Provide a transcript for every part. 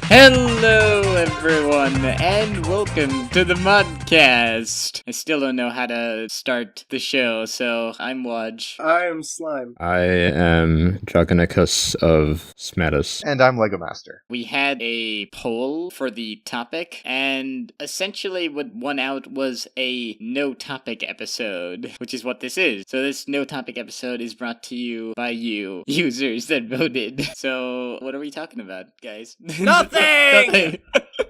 Hello, everyone, and welcome to the Modcast. I still don't know how to start the show, so I'm Waj. I am Slime. I am Jogn of Smatus. And I'm Lego Master. We had a poll for the topic, and essentially what won out was a no-topic episode, which is what this is. So this no-topic episode is brought to you by you, users that voted. So what are we talking about, guys? Nothing! Nothing.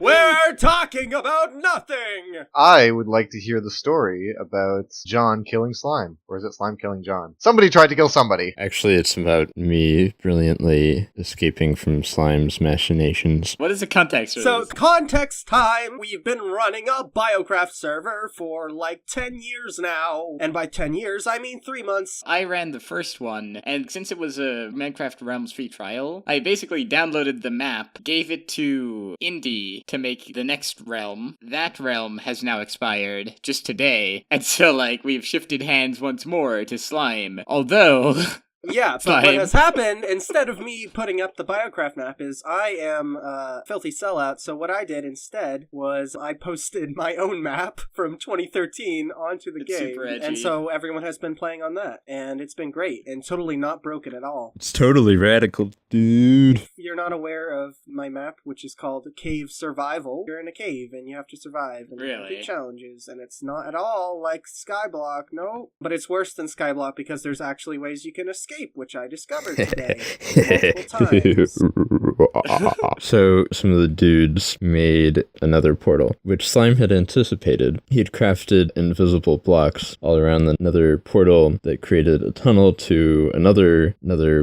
We're talking about nothing! I would like to hear the story about John killing Slime. Or is it Slime killing John? Somebody tried to kill somebody. Actually, it's about me brilliantly escaping from Slime's machinations. What is the context for So, this? context time! We've been running a Biocraft server for like 10 years now. And by 10 years, I mean 3 months. I ran the first one, and since it was a Minecraft Realms free trial, I basically downloaded the map, gave it to Indie to make the next realm. That realm has now expired, just today, and so, we've shifted hands once more to Slime. Although... Yeah, but Slime. what has happened, instead of me putting up the Biocraft map, is I am a filthy sellout, so what I did instead was I posted my own map from 2013 onto the It's game. super edgy. And so everyone has been playing on that, and it's been great, and totally not broken at all. It's totally radical, dude. If you're not aware of my map, which is called Cave Survival, you're in a cave, and you have to survive, and you Really? do challenges, and it's not at all like Skyblock, no. But it's worse than Skyblock because there's actually ways you can escape, which I discovered today multiple times. So, some of the dudes made another portal, which Slime had anticipated. He had crafted invisible blocks all around the nether portal that created a tunnel to another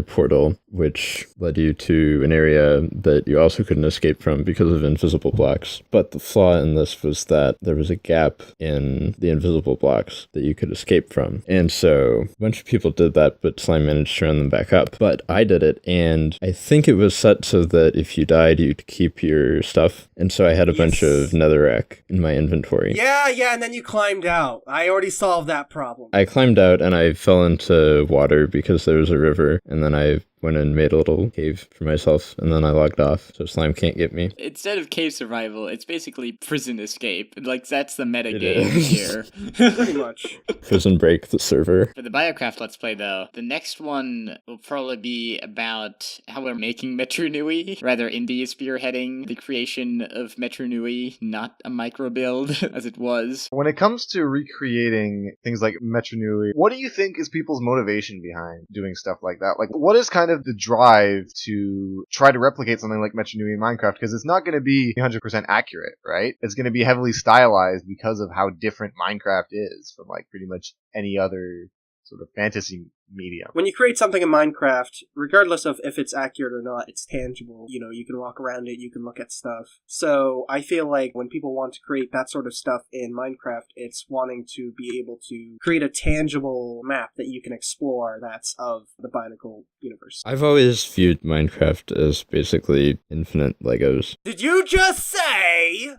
portal, which led you to an area that you also couldn't escape from because of invisible blocks. But the flaw in this was that there was a gap in the invisible blocks that you could escape from. And so a bunch of people did that, but Slime managed to run them back up. But I did it, and I think it was set so that if you died, you'd keep your stuff. And so I had a bunch of netherrack in my inventory. Yeah, and then you climbed out. I already solved that problem. I climbed out and I fell into water because there was a river, and then I went and made a little cave for myself, and then I logged off, so Slime can't get me. Instead of cave survival, it's basically prison escape. That's the meta It game is. here. Pretty much. Prison break the server. For the Biocraft Let's Play, though, the next one will probably be about how we're making Metro Nui. Rather, Indie is spearheading the creation of Metro Nui, not a micro build, as it was. When it comes to recreating things like Metro Nui, what do you think is people's motivation behind doing stuff like that? Like, what is kind of the drive to try to replicate something like Metro Nui in Minecraft? Because it's not going to be 100% accurate, right? It's going to be heavily stylized because of how different Minecraft is from pretty much any other sort of fantasy medium. When you create something in Minecraft, regardless of if it's accurate or not, it's tangible. You know, you can walk around it, you can look at stuff. So I feel like when people want to create that sort of stuff in Minecraft, it's wanting to be able to create a tangible map that you can explore that's of the Bionicle universe. I've always viewed Minecraft as basically infinite Legos. Did you just say...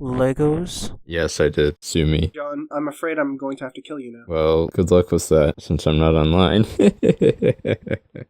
Legos? Yes, I did. Sue me. John, I'm afraid I'm going to have to kill you now. Well, good luck with that, since I'm not online.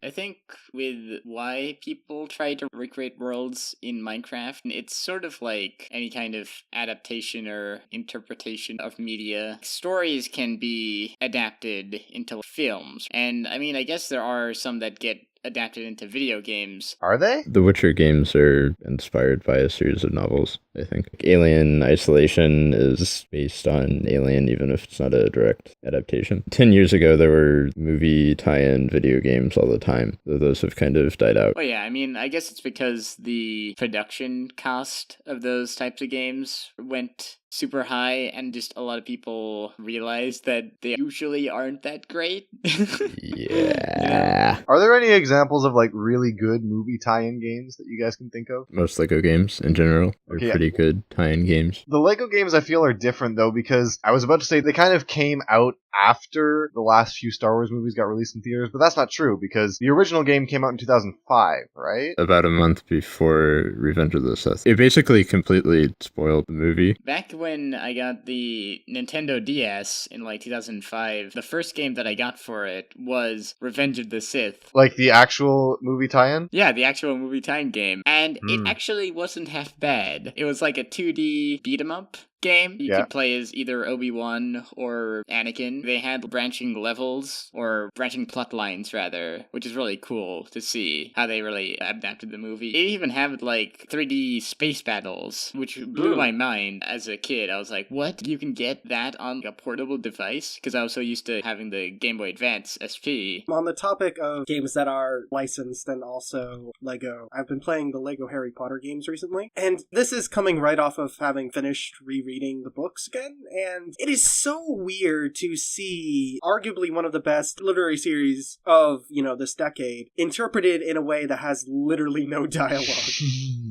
I think with why people try to recreate worlds in Minecraft, it's sort of like any kind of adaptation or interpretation of media. Stories can be adapted into films, and I guess there are some that get adapted into video games. Are they? The Witcher games are inspired by a series of novels, I think. Alien Isolation is based on Alien, even if it's not a direct adaptation. 10 years ago, there were movie tie-in video games all the time, though those have kind of died out. Well, yeah, I guess it's because the production cost of those types of games went super high, and just a lot of people realized that they usually aren't that great. Yeah. Are there any examples of really good movie tie-in games that you guys can think of? Most Lego games in general are Okay, pretty good tie-in games. The Lego games I feel are different though, because I was about to say they kind of came out after the last few Star Wars movies got released in theaters, but that's not true because the original game came out in 2005, right? About a month before Revenge of the Sith. It basically completely spoiled the movie. Back when I got the Nintendo DS in like 2005, the first game that I got for it was Revenge of the Sith. Like the actual movie tie-in? Yeah, the actual movie time game. And it Hmm. actually wasn't half bad. It was like a 2D beat 'em up game. You Yeah. could play as either Obi-Wan or Anakin. They had branching levels, or branching plot lines rather, which is really cool to see how they really adapted the movie. It even had like 3D space battles, which blew my mind as a kid. I was like, what? You can get that on a portable device? Because I was so used to having the Game Boy Advance SP. On the topic of games that are licensed and also Lego, I've been playing the Lego Harry Potter games recently, and this is coming right off of having finished rereading the books again, and it is so weird to see arguably one of the best literary series of, this decade interpreted in a way that has literally no dialogue.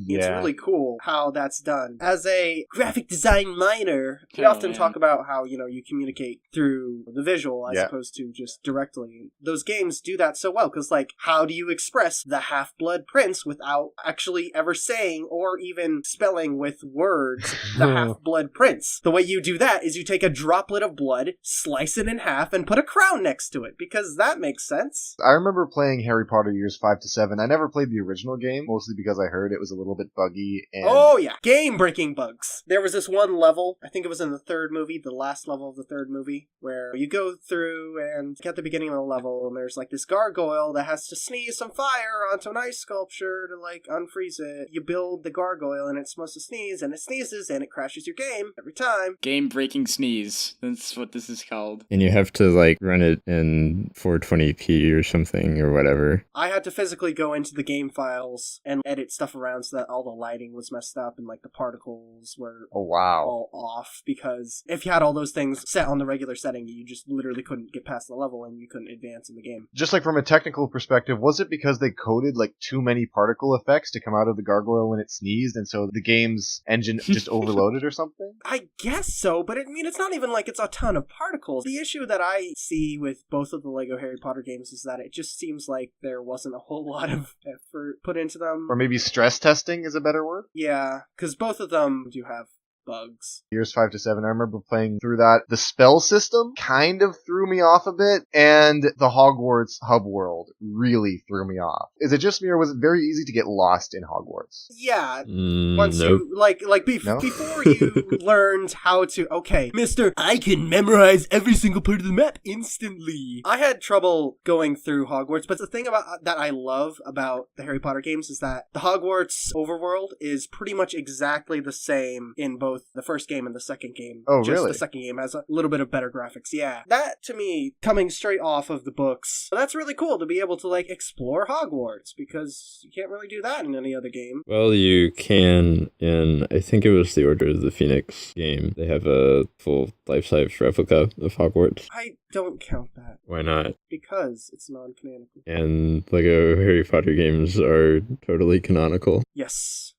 It's Yeah. really cool how that's done. As a graphic design minor, we Oh, often man. talk about how, you communicate through the visual as Yeah. opposed to just directly. Those games do that so well, because, how do you express the Half-Blood Prince without actually ever saying or even spelling with words the Half-Blood Prince? The way you do that is you take a droplet of blood, slice it in half, and put a crown next to it, because that makes sense. I remember playing Harry Potter years 5 to 7. I never played the original game, mostly because I heard it was a little bit buggy and Oh yeah, game-breaking bugs. There was this one level, I think it was in the third movie, the last level of the third movie, where you go through and at the beginning of the level, and there's this gargoyle that has to sneeze some fire onto an ice sculpture to unfreeze it. You build the gargoyle and it's supposed to sneeze, and it sneezes and it crashes your game every time. Game-breaking sneeze. That's what this is called. And you have to run it in 420p or something or whatever. I had to physically go into the game files and edit stuff around so that all the lighting was messed up and the particles were oh wow. all off, because if you had all those things set on the regular setting, you just literally couldn't get past the level and you couldn't advance in the game. Just from a technical perspective, was it because they coded too many particle effects to come out of the gargoyle when it sneezed, and so the game's engine just overloaded or something? I guess so, but it's not even it's a ton of particles. The issue that I see with both of the Lego Harry Potter games is that it just seems like there wasn't a whole lot of effort put into them. Or maybe stress testing is a better word? Yeah, because both of them do have bugs. Years 5 to 7, I remember playing through that. The spell system kind of threw me off a bit, and the Hogwarts hub world really threw me off. Is it just me, or was it very easy to get lost in Hogwarts? Yeah. Once Nope. you No? before you learned how to, okay, Mister, I can memorize every single part of the map instantly. I had trouble going through Hogwarts, but the thing about that I love about the Harry Potter games is that the Hogwarts overworld is pretty much exactly the same in both the first game and the second game. Oh, Just really? the second game has a little bit of better graphics. Yeah. That, to me, coming straight off of the books, that's really cool to be able to, explore Hogwarts, because you can't really do that in any other game. Well, you can in, I think it was the Order of the Phoenix game. They have a full life-size replica of Hogwarts. I don't count that, Why not? because it's non-canonical. And Lego Harry Potter games are totally canonical. Yes.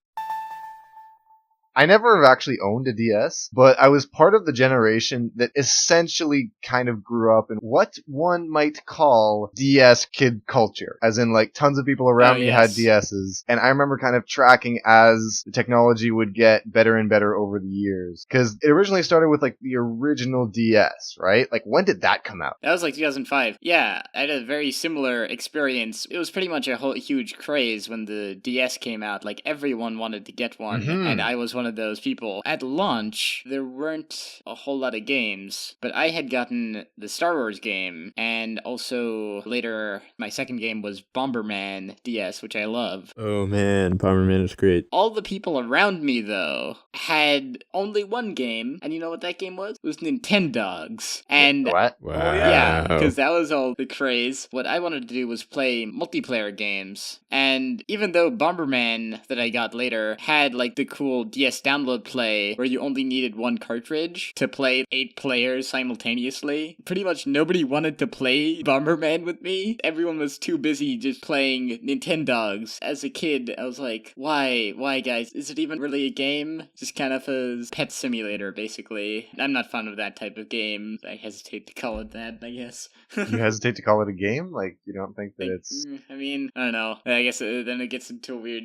I never have actually owned a DS, but I was part of the generation that essentially kind of grew up in what one might call DS kid culture. As in, tons of people around Oh, me yes. had DSs, and I remember kind of tracking as the technology would get better and better over the years. Because it originally started with, the original DS, right? When did that come out? That was 2005. Yeah, I had a very similar experience. It was pretty much a whole huge craze when the DS came out. Everyone wanted to get one, Mhm. and I was one of those people. At launch, there weren't a whole lot of games, but I had gotten the Star Wars game, and also later, my second game was Bomberman DS, which I love. Oh man, Bomberman is great. All the people around me, though, had only one game, and you know what that game was? It was Nintendogs. And What? Wow. yeah, because that was all the craze. What I wanted to do was play multiplayer games. And even though Bomberman that I got later had the cool DS DS download play where you only needed one cartridge to play 8 players simultaneously. Pretty much nobody wanted to play Bomberman with me. Everyone was too busy just playing Nintendogs. As a kid, I was like, why? Why, guys? Is it even really a game? Just kind of a pet simulator, basically. I'm not fond of that type of game. I hesitate to call it that, I guess. You hesitate to call it a game? Like, you don't think that it's... I mean, I don't know. I guess then it gets into a weird...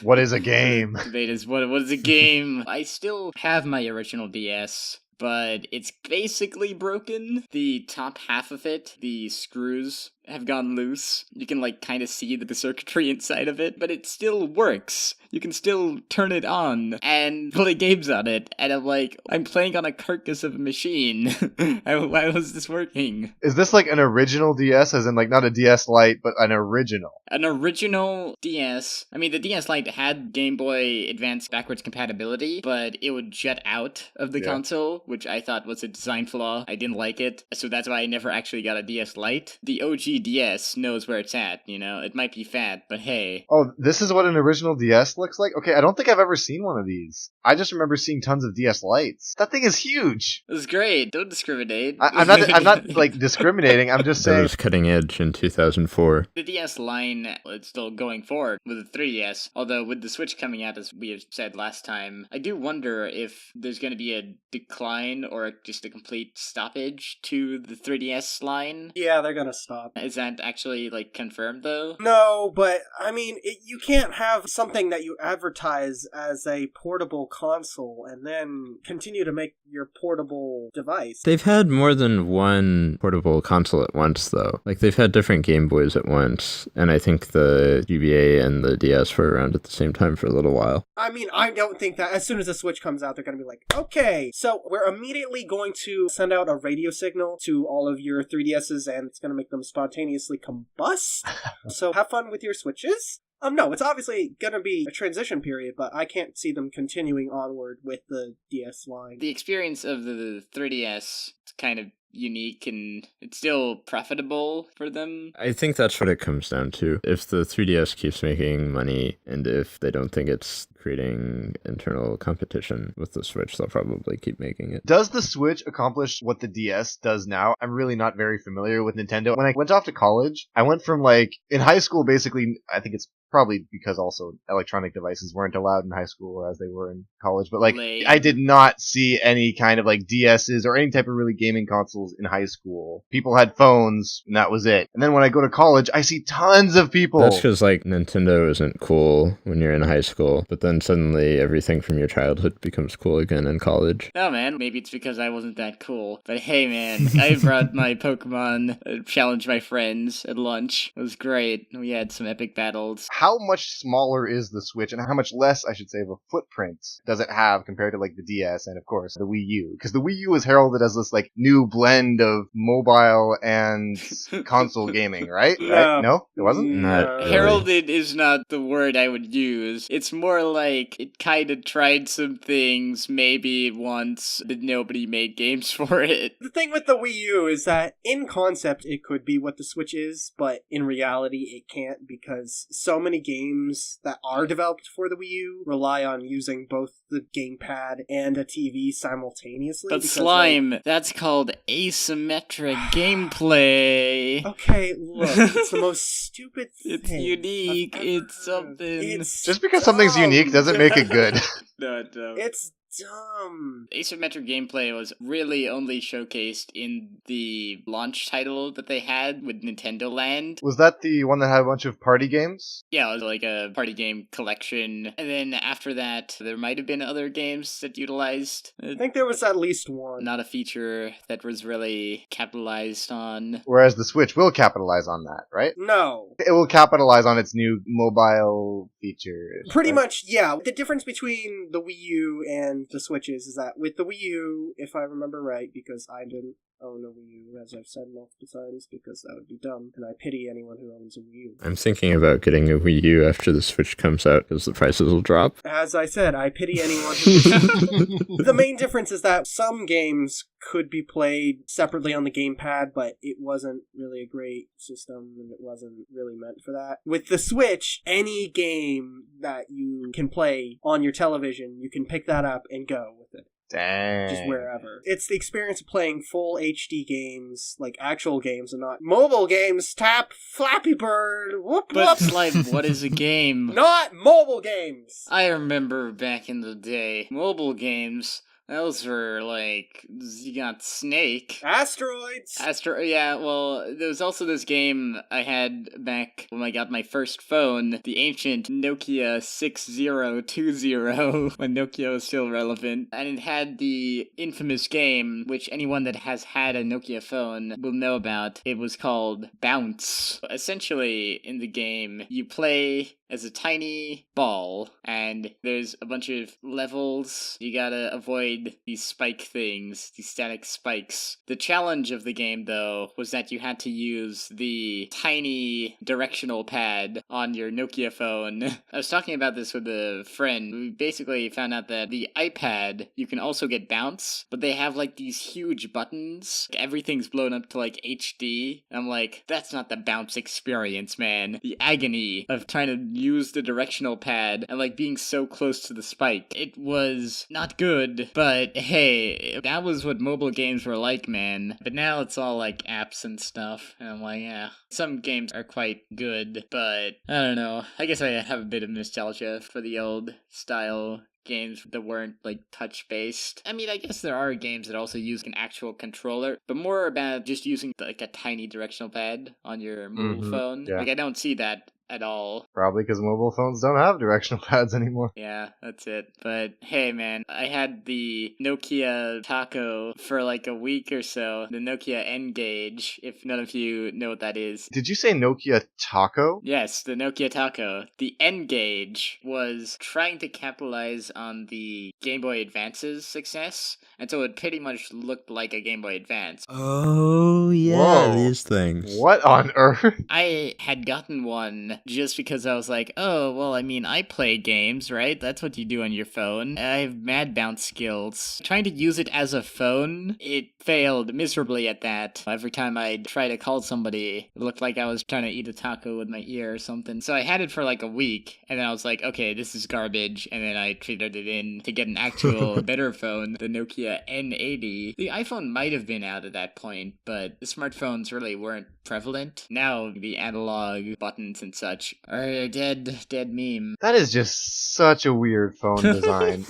What is a game? Debate is what is a game? I still have my original DS, but it's basically broken. The top half of it, the screws, have gone loose. You can kind of see the circuitry inside of it, but it still works. You can still turn it on and play games on it. And I'm like, I'm playing on a carcass of a machine. Why was this working? Is this an original DS, as in not a DS Lite, but an original? An original DS. I mean, the DS Lite had Game Boy Advance backwards compatibility, but it would jut out of the console, which I thought was a design flaw. I didn't like it, so that's why I never actually got a DS Lite. The OG DS knows where it's at, It might be fat, but hey. Oh, this is what an original DS looks like? Okay, I don't think I've ever seen one of these. I just remember seeing tons of DS Lites. That thing is huge! It was great. Don't discriminate. I'm not discriminating. I'm just saying... That was cutting edge in 2004. The DS line is still going forward with the 3DS, although with the Switch coming out, as we have said last time, I do wonder if there's going to be a decline or just a complete stoppage to the 3DS line. Yeah, they're gonna stop. Is that actually confirmed though? No, but I mean, you can't have something that you advertise as a portable console and then continue to make your portable device. They've had more than one portable console at once, though. They've had different Game Boys at once, and I think the GBA and the DS were around at the same time for a little while. I mean, I don't think that as soon as the Switch comes out, they're going to be like, okay, so we're immediately going to send out a radio signal to all of your 3DSs, and it's going to make them spontaneously combust. So have fun with your Switches. No, it's obviously gonna be a transition period, but I can't see them continuing onward with the DS line. The experience of the 3DS is kind of unique, and it's still profitable for them. I think that's what it comes down to. If the 3DS keeps making money, and if they don't think it's creating internal competition with the Switch, they'll probably keep making it. Does the Switch accomplish what the DS does now? I'm really not very familiar with Nintendo. When I went off to college, I went from in high school, basically, I think it's probably because also electronic devices weren't allowed in high school as they were in college, but I did not see any kind of DSs or any type of really gaming consoles in high school. People had phones and that was it. And then when I go to college, I see tons of people. That's because Nintendo isn't cool when you're in high school, but then suddenly everything from your childhood becomes cool again in college. No, man, maybe it's because I wasn't that cool. But hey, man, I brought my Pokemon, challenged my friends at lunch. It was great. We had some epic battles. How much smaller is the Switch, and how much less, I should say, of a footprint does it have compared to the DS and, of course, the Wii U? Because the Wii U is heralded as this new blend of mobile and console gaming, right? Right? No, it wasn't. Not really. Heralded is not the word I would use. It's more it kind of tried some things maybe once, but nobody made games for it. The thing with the Wii U is that in concept it could be what the Switch is, but in reality it can't, because so many games that are developed for the Wii U rely on using both the gamepad and a TV simultaneously. But Slime, that's called asymmetric gameplay. Okay, look, it's the most stupid thing. It's unique, it's something. Just because something's unique doesn't make it good. No. It's dumb. Asymmetric gameplay was really only showcased in the launch title that they had with Nintendo Land. Was that the one that had a bunch of party games? Yeah, it was a party game collection. And then after that, there might have been other games that utilized I think there was at least one. Not a feature that was really capitalized on. Whereas the Switch will capitalize on that, right? No. It will capitalize on its new mobile feature. Pretty much, yeah. The difference between the Wii U and the Switch is that with the Wii U, if I remember right, because I didn't own a Wii U, as I've said multiple times, because that would be dumb, and I pity anyone who owns a Wii U. I'm thinking about getting a Wii U after the Switch comes out because the prices will drop. As I said, I pity anyone who... The main difference is that some games could be played separately on the gamepad, but it wasn't really a great system, and it wasn't really meant for that. With the Switch, any game that you can play on your television, you can pick that up and go with it. Dang. Just wherever. It's the experience of playing full HD games, like actual games, and not mobile games. Tap Flappy Bird. Whoop But whoop. like, what is a game? Not mobile games. I remember back in the day, mobile games. Those were like, you got Snake. Asteroids. Yeah, well, there was also this game I had back when I got my first phone, the ancient Nokia 6020, when Nokia was still relevant, and it had the infamous game, which anyone that has had a Nokia phone will know about. It was called Bounce. Essentially, in the game, you play as a tiny ball, and there's a bunch of levels. You gotta avoid these spike things, these static spikes. The challenge of the game, though, was that you had to use the tiny directional pad on your Nokia phone. I was talking about this with a friend. We basically found out that the iPad, you can also get bounce, but they have like these huge buttons. Everything's blown up to like HD. I'm like, that's not the bounce experience, man. The agony of trying to use the directional pad and like being so close to the spike. It was not good, but hey, that was what mobile games were like, man. But now it's all like apps and stuff, and I'm like, yeah, some games are quite good, but I don't know. I guess I have a bit of nostalgia for the old style games that weren't like touch based. I mean, I guess there are games that also use an actual controller, but more about just using like a tiny directional pad on your mobile phone. Yeah. Like, I don't see that at all. Probably because mobile phones don't have directional pads anymore. Yeah, that's it. But hey, man, I had the Nokia Taco for like a week or so. The Nokia N-Gage, if none of you know what that is. Did you say Nokia Taco? Yes, the Nokia Taco. The N-Gage was trying to capitalize on the Game Boy Advance's success, and so it pretty much looked like a Game Boy Advance. Oh, yeah, Whoa. these things. What on earth? I had gotten one just because I was like, oh, well, I mean, I play games, right? That's what you do on your phone. I have mad bounce skills. Trying to use it as a phone, it failed miserably at that. Every time I'd try to call somebody, it looked like I was trying to eat a taco with my ear or something. So I had it for like a week, and then I was like, okay, this is garbage, and then I traded it in to get an actual better phone, the Nokia N80. The iPhone might have been out at that point, but the smartphones really weren't prevalent. Now the analog buttons and such are a dead meme. That is just such a weird phone design.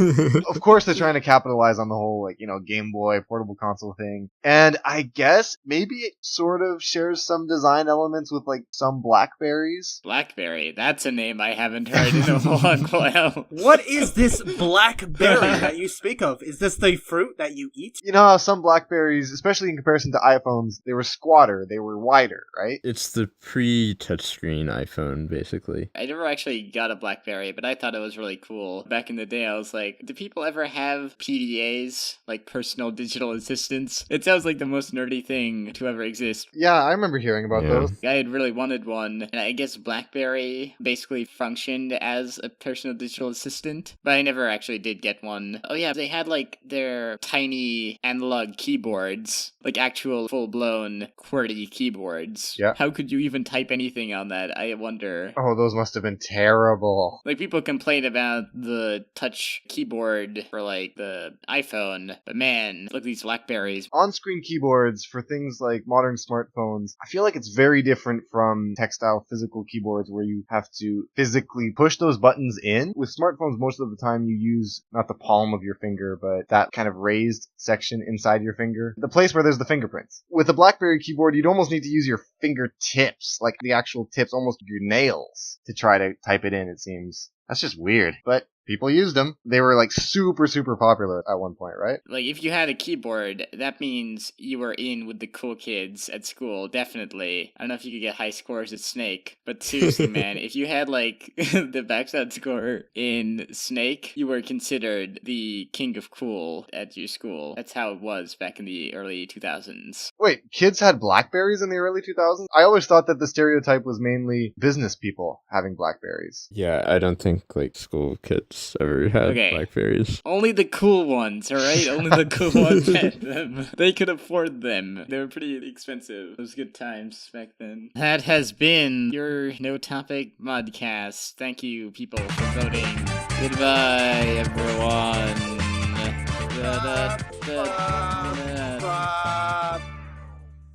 Of course, they're trying to capitalize on the whole, like, Game Boy portable console thing. And I guess maybe it sort of shares some design elements with, like, some Blackberries. Blackberry, that's a name I haven't heard in a long while. What is this blackberry that you speak of? Is this the fruit that you eat? You know how some Blackberries, especially in comparison to iPhones, they were squatter, they were wider, right? It's the pre-touchscreen iPhone, basically. I never actually got a Blackberry, but I thought it was really cool. Back in the day, I was like, do people ever have PDAs, like personal digital assistants? It sounds like the most nerdy thing to ever exist. Yeah, I remember hearing about Yeah. those. I had really wanted one, and I guess BlackBerry basically functioned as a personal digital assistant, but I never actually did get one. Oh yeah, they had like their tiny analog keyboards, like actual full-blown QWERTY keyboards. Yeah. How could you even type anything on that? I wonder. Oh, those must have been terrible. Like, people complain about the touch keyboard for, like, the iPhone, but man, look at these Blackberries. On-screen keyboards for things like modern smartphones, I feel like it's very different from textile physical keyboards where you have to physically push those buttons in. With smartphones, most of the time you use not the palm of your finger, but that kind of raised section inside your finger, the place where there's the fingerprints. With a BlackBerry keyboard, you'd almost need to use your fingertips, like the actual tips, almost your nails, to try to type it in, it seems. That's just weird. But People used them. They were like super, super popular at one point, right? Like, if you had a keyboard, that means you were in with the cool kids at school, definitely. I don't know if you could get high scores at Snake, but seriously, man, if you had, like, the backside score in Snake, you were considered the king of cool at your school. That's how it was back in the early 2000s. Wait, kids had Blackberries in the early 2000s? I always thought that the stereotype was mainly business people having Blackberries. Yeah, I don't think like school kids ever had Okay. Blackberries. Only the cool ones, alright? Only the cool ones had them. They could afford them. They were pretty expensive. Those good times back then. That has been your No Topic Modcast. Thank you, people, for voting. Goodbye, everyone.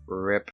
RIP.